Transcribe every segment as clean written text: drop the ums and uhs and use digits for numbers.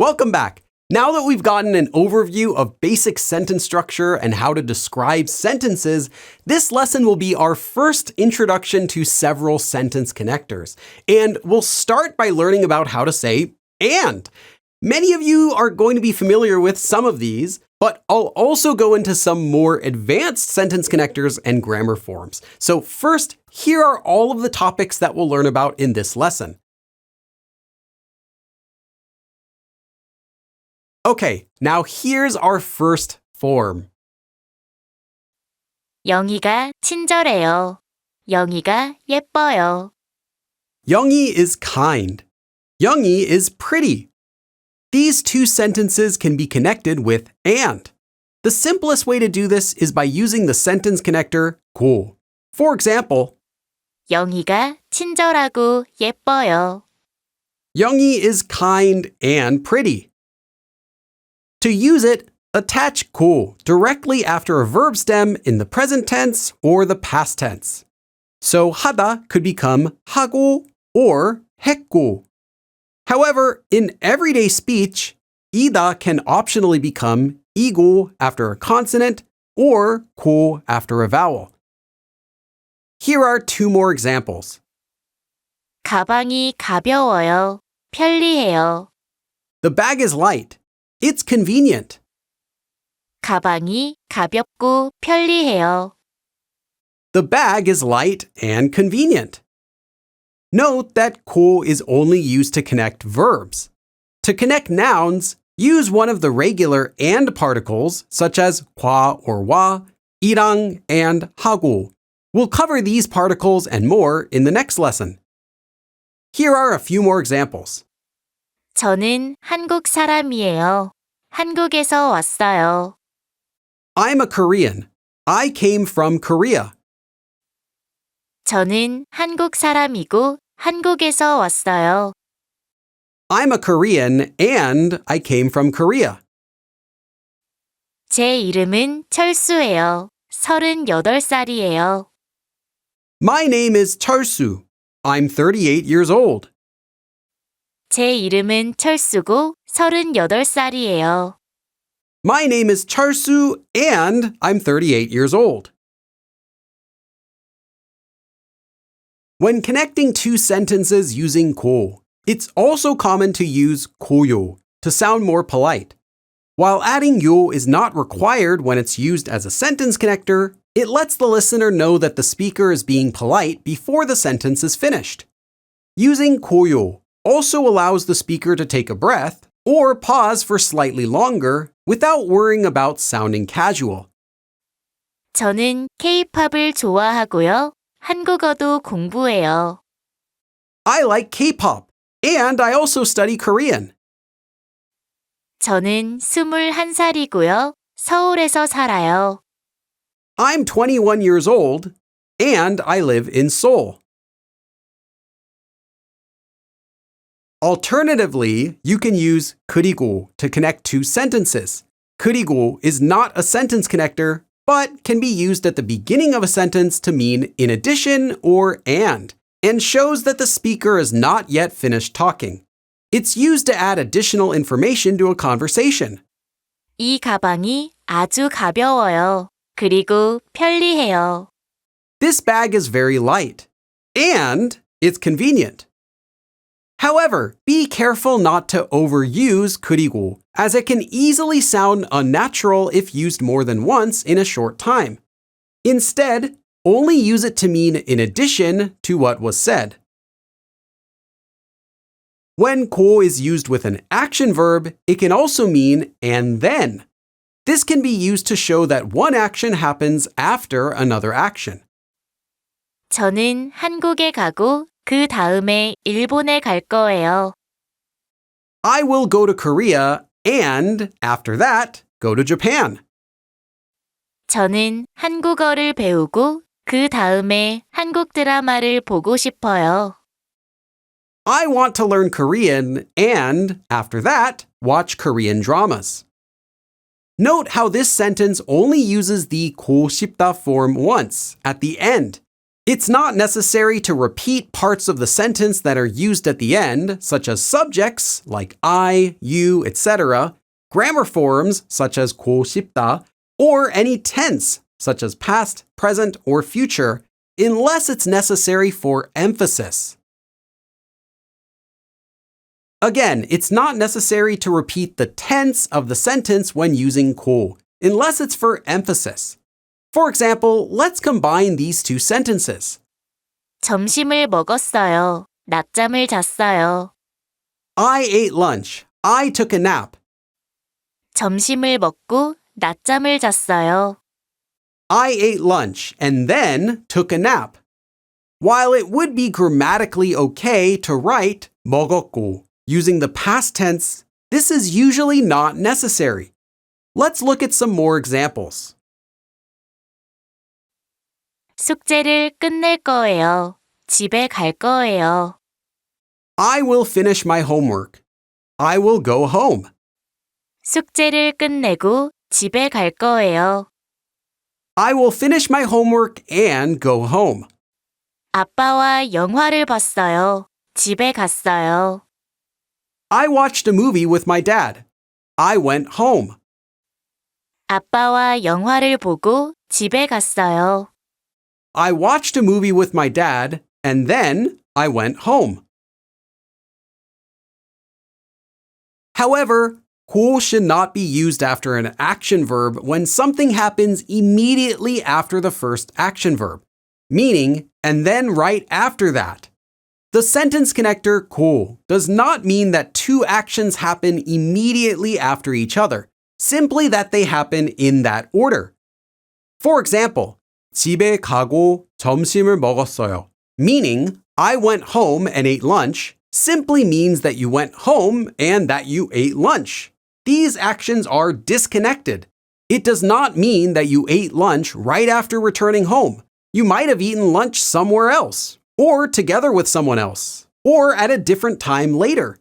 Welcome back. Now that we've gotten an overview of basic sentence structure and how to describe sentences, this lesson will be our first introduction to several sentence connectors. And we'll start by learning about how to say and. Many of you are going to be familiar with some of these, but I'll also go into some more advanced sentence connectors and grammar forms. So first, here are all of the topics that we'll learn about in this lesson. Okay, now here's our first form. 영희가 친절해요. 영희가 예뻐요. Youngie is kind. Youngie is pretty. These two sentences can be connected with and. The simplest way to do this is by using the sentence connector 고. For example, 영희가 친절하고 예뻐요. Youngie is kind and pretty. To use it, attach 고 directly after a verb stem in the present tense or the past tense. So 하다 could become 하고 or 했고. However, in everyday speech, 이다 can optionally become 이고 after a consonant or 고 after a vowel. Here are two more examples. 가방이 가벼워요. 편리해요. The bag is light. It's convenient. 가방이 가볍고 편리해요. The bag is light and convenient. Note that 고 is only used to connect verbs. To connect nouns, use one of the regular and particles such as 과 or 와, 이랑, and 하고. We'll cover these particles and more in the next lesson. Here are a few more examples. 저는 한국 사람이에요. 한국에서 왔어요. I'm a Korean. I came from Korea. 저는 한국 사람이고 한국에서 왔어요. I'm a Korean and I came from Korea. 제 이름은 철수예요. 38살이에요. My name is 철수. I'm 38 years old. 제 이름은 철수고 38살이에요. My name is 철수 and I'm 38 years old. When connecting two sentences using 고, it's also common to use goyo to sound more polite. While adding yo is not required when it's used as a sentence connector, it lets the listener know that the speaker is being polite before the sentence is finished. Using goyo also allows the speaker to take a breath or pause for slightly longer without worrying about sounding casual. 저는 K-팝을 좋아하고요. 한국어도 공부해요. I like K-pop, and I also study Korean. 저는 21살이고요. 서울에서 살아요. I'm 21 years old, and I live in Seoul. Alternatively, you can use 그리고 to connect two sentences. 그리고 is not a sentence connector, but can be used at the beginning of a sentence to mean in addition or and shows that the speaker is not yet finished talking. It's used to add additional information to a conversation. 이 가방이 아주 가벼워요. 그리고 편리해요. This bag is very light, and it's convenient. However, be careful not to overuse 그리고, as it can easily sound unnatural if used more than once in a short time. Instead, only use it to mean in addition to what was said. When 고 is used with an action verb, it can also mean and then. This can be used to show that one action happens after another action. 저는 한국에 가고 그 다음에 일본에 갈 거예요. I will go to Korea and, after that, go to Japan. 저는 한국어를 배우고 그 다음에 한국 드라마를 보고 싶어요. I want to learn Korean and, after that, watch Korean dramas. Note how this sentence only uses the 고 싶다 form once, at the end. It's not necessary to repeat parts of the sentence that are used at the end, such as subjects like I, you, etc., grammar forms such as 고 싶다, or any tense such as past, present, or future, unless it's necessary for emphasis. Again, it's not necessary to repeat the tense of the sentence when using 고, unless it's for emphasis. For example, let's combine these two sentences. 점심을 먹었어요. 낮잠을 잤어요. I ate lunch. I took a nap. 점심을 먹고 낮잠을 잤어요. I ate lunch and then took a nap. While it would be grammatically okay to write 먹었고 using the past tense, this is usually not necessary. Let's look at some more examples. 숙제를 끝낼 거예요. 집에 갈 거예요. I will finish my homework. I will go home. 숙제를 끝내고 집에 갈 거예요. I will finish my homework and go home. 아빠와 영화를 봤어요. 집에 갔어요. I watched a movie with my dad. I went home. 아빠와 영화를 보고 집에 갔어요. I watched a movie with my dad and then I went home. However, 고 should not be used after an action verb when something happens immediately after the first action verb, meaning and then right after that. The sentence connector 고 does not mean that two actions happen immediately after each other, simply that they happen in that order. For example, 집에 가고 점심을 먹었어요, meaning I went home and ate lunch, simply means that you went home and that you ate lunch. These actions are disconnected. It does not mean that you ate lunch right after returning home. You might have eaten lunch somewhere else, or together with someone else, or at a different time later.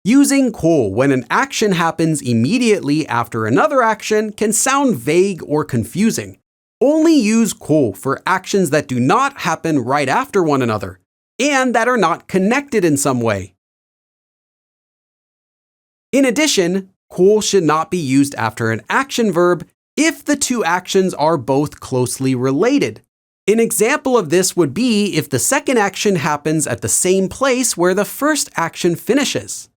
Using 고 when an action happens immediately after another action can sound vague or confusing. Only use 고 for actions that do not happen right after one another, and that are not connected in some way. In addition, 고 should not be used after an action verb if the two actions are both closely related. An example of this would be if the second action happens at the same place where the first action finishes.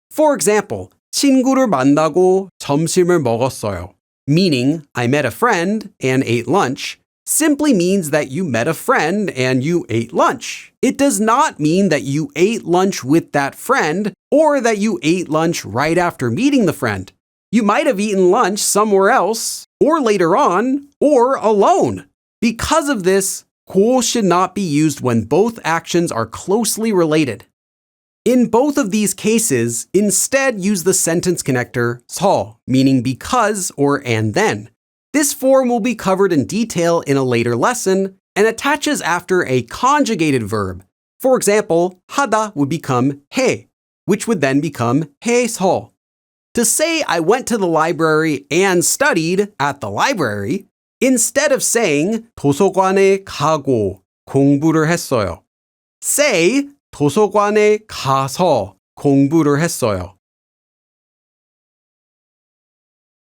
For example, 친구를 만나고 점심을 먹었어요, meaning I met a friend and ate lunch, simply means that you met a friend and you ate lunch. It does not mean that you ate lunch with that friend or that you ate lunch right after meeting the friend. You might have eaten lunch somewhere else, or later on, or alone. Because of this, 고 should not be used when both actions are closely related. In both of these cases, instead use the sentence connector 서, meaning because or and then. This form will be covered in detail in a later lesson and attaches after a conjugated verb. For example, 하다 would become 해, which would then become 해서. To say I went to the library and studied at the library, instead of saying 도서관에 가고 공부를 했어요, say 도서관에 가서 공부를 했어요.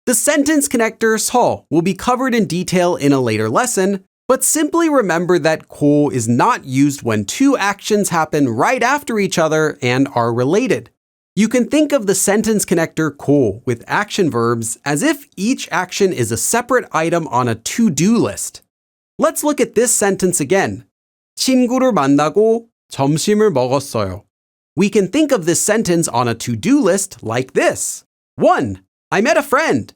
The sentence connector 서 will be covered in detail in a later lesson, but simply remember that 고 is not used when two actions happen right after each other and are related. You can think of the sentence connector 고 with action verbs as if each action is a separate item on a to-do list. Let's look at this sentence again. 친구를 만나고 점심을 먹었어요. We can think of this sentence on a to-do list like this. 1. I met a friend.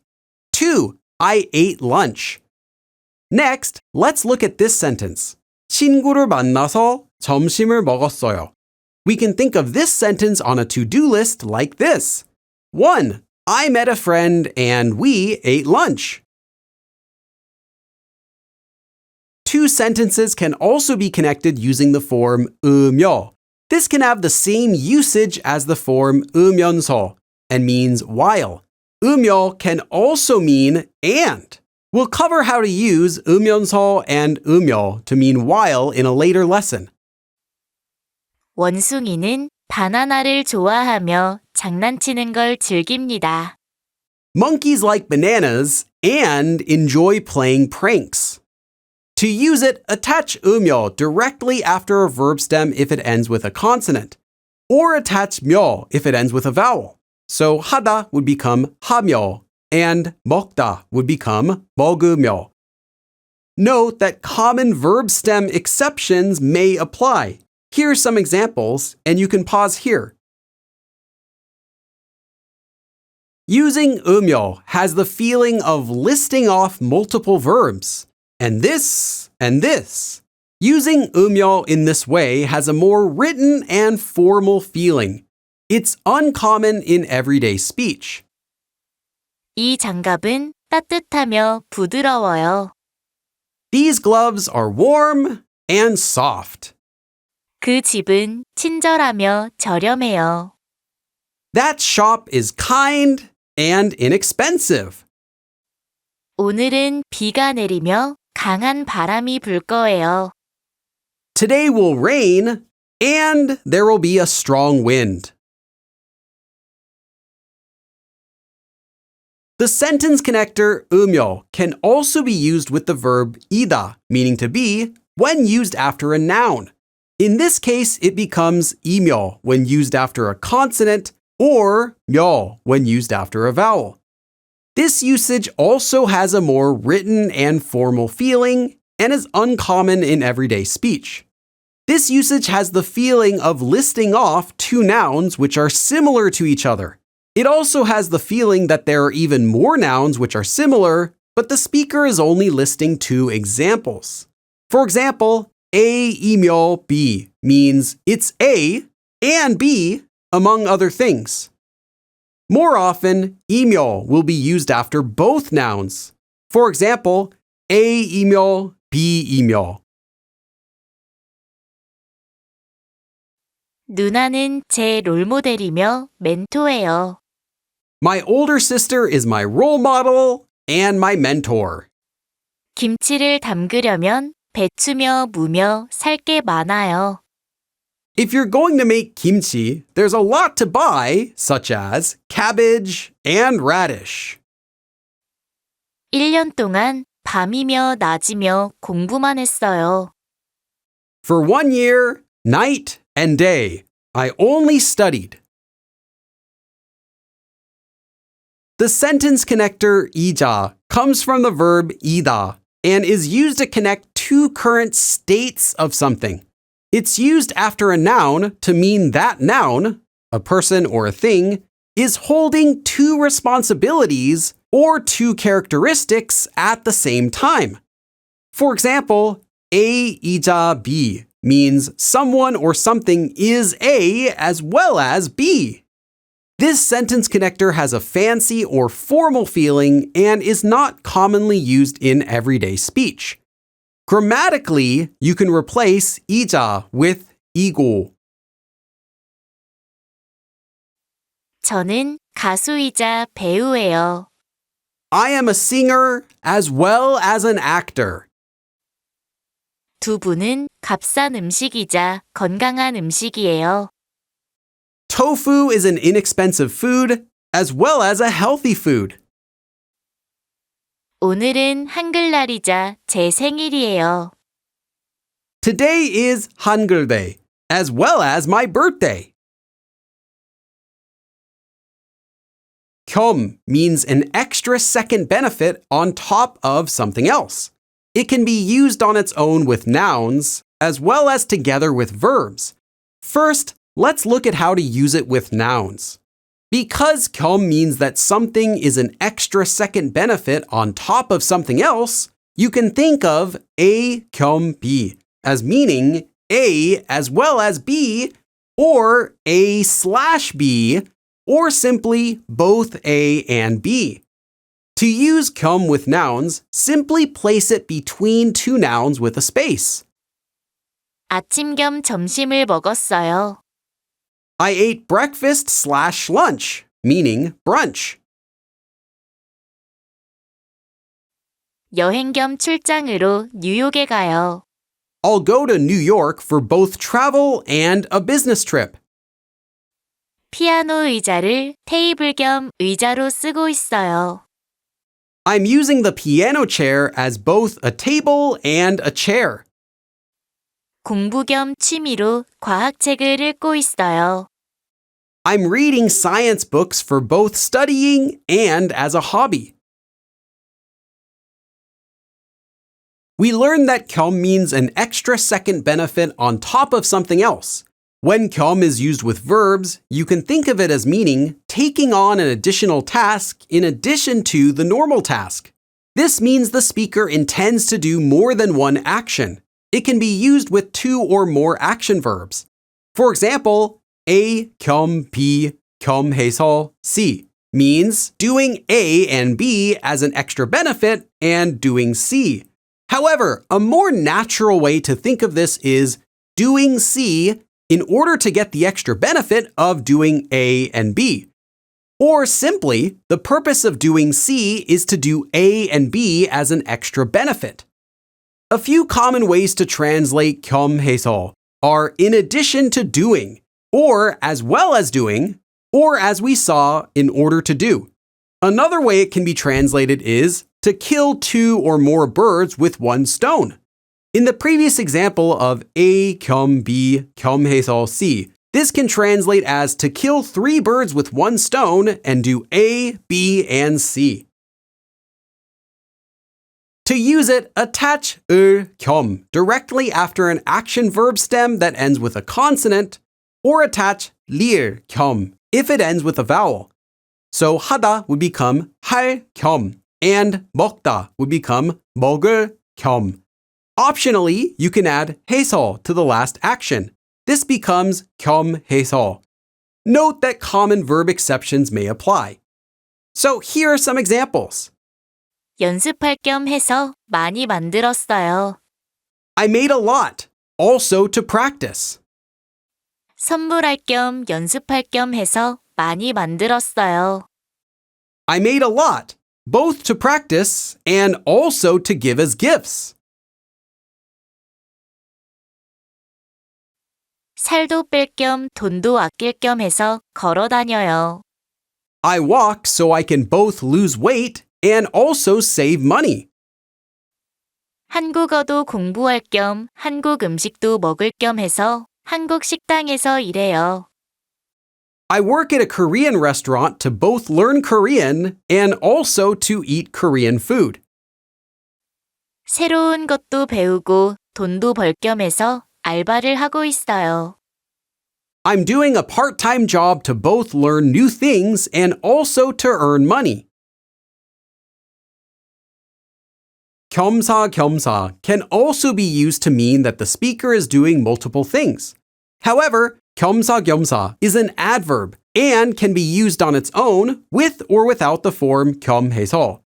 2. I ate lunch. Next, let's look at this sentence. 친구를 만나서 점심을 먹었어요. We can think of this sentence on a to-do list like this. 1. I met a friend and we ate lunch. Two sentences can also be connected using the form 으며. This can have the same usage as the form 으면서 and means while. 으며 can also mean and. We'll cover how to use 으면서 and 음요 to mean while in a later lesson. 원숭이는 바나나를 좋아하며 장난치는 걸 즐깁니다. Monkeys like bananas and enjoy playing pranks. To use it, attach 음요 directly after a verb stem if it ends with a consonant, or attach 며 if it ends with a vowel. So 하다 would become 하며, and 먹다 would become 먹으며. Note that common verb stem exceptions may apply. Here are some examples, and you can pause here. Using 음요 has the feeling of listing off multiple verbs. And this, and this. Using 음요 in this way has a more written and formal feeling. It's uncommon in everyday speech. 이 장갑은 따뜻하며 부드러워요. These gloves are warm and soft. 그 집은 친절하며 저렴해요. That shop is kind and inexpensive. 오늘은 비가 내리며 강한 바람이 불 거예요. Today will rain and there will be a strong wind. The sentence connector 음요 can also be used with the verb 이다, meaning to be, when used after a noun. In this case, it becomes 이며 when used after a consonant or 며 when used after a vowel. This usage also has a more written and formal feeling and is uncommon in everyday speech. This usage has the feeling of listing off two nouns which are similar to each other. It also has the feeling that there are even more nouns which are similar, but the speaker is only listing two examples. For example, A이며 B means it's A and B, among other things. More often, 이며 will be used after both nouns. For example, A이며 B이며. 누나는 제 롤모델이며 멘토예요. My older sister is my role model and my mentor. 김치를 담그려면 배추며 무며 살 게 많아요. If you're going to make kimchi, there's a lot to buy, such as cabbage and radish. 1년 동안 밤이며 낮이며 공부만 했어요. For 1 year, night and day, I only studied. The sentence connector 이자 comes from the verb 이다 and is used to connect two current states of something. It's used after a noun to mean that noun, a person or a thing, is holding two responsibilities or two characteristics at the same time. For example, A이자 B means someone or something is A as well as B. This sentence connector has a fancy or formal feeling and is not commonly used in everyday speech. Grammatically, you can replace 이자 with 이고. 저는 가수이자 배우예요. I am a singer as well as an actor. 두부는 값싼 음식이자 건강한 음식이에요. Tofu is an inexpensive food as well as a healthy food. 오늘은 한글날이자 제 생일이에요. Today is Hangul Day as well as my birthday. 겸 means an extra second benefit on top of something else. It can be used on its own with nouns as well as together with verbs. First, let's look at how to use it with nouns. Because 겸 means that something is an extra second benefit on top of something else, you can think of A 겸 B as meaning A as well as B, or A/B, or simply both A and B. To use 겸 with nouns, simply place it between two nouns with a space. 아침 겸 점심을 먹었어요. I ate breakfast/lunch, meaning brunch. 여행 겸 출장으로 뉴욕에 가요. I'll go to New York for both travel and a business trip. 피아노 의자를 테이블 겸 의자로 쓰고 있어요. I'm using the piano chair as both a table and a chair. 공부 겸 취미로 과학책을 읽고 있어요. I'm reading science books for both studying and as a hobby. We learned that 겸 means an extra second benefit on top of something else. When 겸 is used with verbs, you can think of it as meaning taking on an additional task in addition to the normal task. This means the speaker intends to do more than one action. It can be used with two or more action verbs. For example, A 겸 B 겸해서 C means doing A and B as an extra benefit and doing C. However, a more natural way to think of this is doing C in order to get the extra benefit of doing A and B. Or simply, the purpose of doing C is to do A and B as an extra benefit. A few common ways to translate 겸해서 are in addition to doing, or as well as doing, or as we saw, in order to do. Another way it can be translated is to kill two or more birds with one stone. In the previous example of A 겸 B 겸해서 C, this can translate as to kill three birds with one stone and do A, B, and C. To use it, attach 을 겸 directly after an action verb stem that ends with a consonant, or attach 리을 겸 if it ends with a vowel. So 하다 would become 할 겸, and 먹다 would become 먹을 겸. Optionally, you can add 해서 to the last action. This becomes 겸해서. Note that common verb exceptions may apply. So here are some examples. 연습할 겸 해서 많이 만들었어요. I made a lot, also to practice. 선물할 겸 연습할 겸 해서 많이 만들었어요. I made a lot, both to practice and also to give as gifts. 살도 뺄 겸 돈도 아낄 겸 해서 걸어 다녀요. I walk so I can both lose weight and also save money. 한국어도 공부할 겸 한국 음식도 먹을 겸 해서 한국 식당에서 일해요. I work at a Korean restaurant to both learn Korean and also to eat Korean food. 새로운 것도 배우고 돈도 벌 겸 해서 알바를 하고 있어요. I'm doing a part-time job to both learn new things and also to earn money. 겸사겸사 can also be used to mean that the speaker is doing multiple things. However, 겸사겸사 is an adverb and can be used on its own with or without the form 겸해서.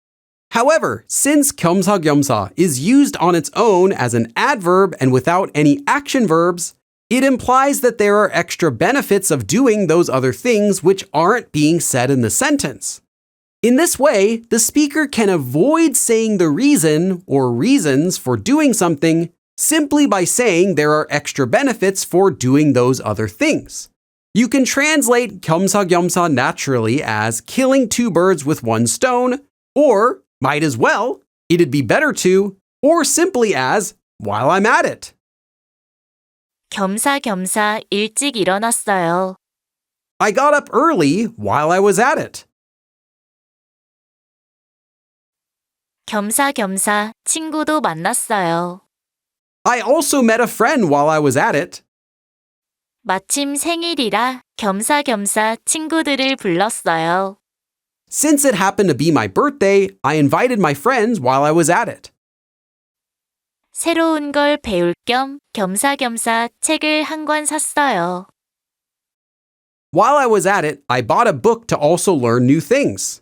However, since 겸사겸사 is used on its own as an adverb and without any action verbs, it implies that there are extra benefits of doing those other things which aren't being said in the sentence. In this way, the speaker can avoid saying the reason or reasons for doing something simply by saying there are extra benefits for doing those other things. You can translate 겸사겸사 naturally as killing two birds with one stone, or might as well, it'd be better to, or simply as while I'm at it. 겸사겸사 일찍 일어났어요. I got up early while I was at it. 겸사겸사 친구도 만났어요. I also met a friend while I was at it. 마침 생일이라 겸사겸사 친구들을 불렀어요. Since it happened to be my birthday, I invited my friends while I was at it. 새로운 걸 배울 겸 겸사겸사 책을 한 권 샀어요. While I was at it, I bought a book to also learn new things.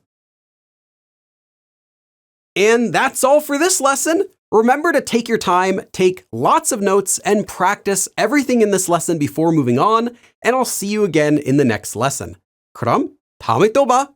And that's all for this lesson. Remember to take your time, take lots of notes, and practice everything in this lesson before moving on, and I'll see you again in the next lesson. 그럼 다음에 또 봐!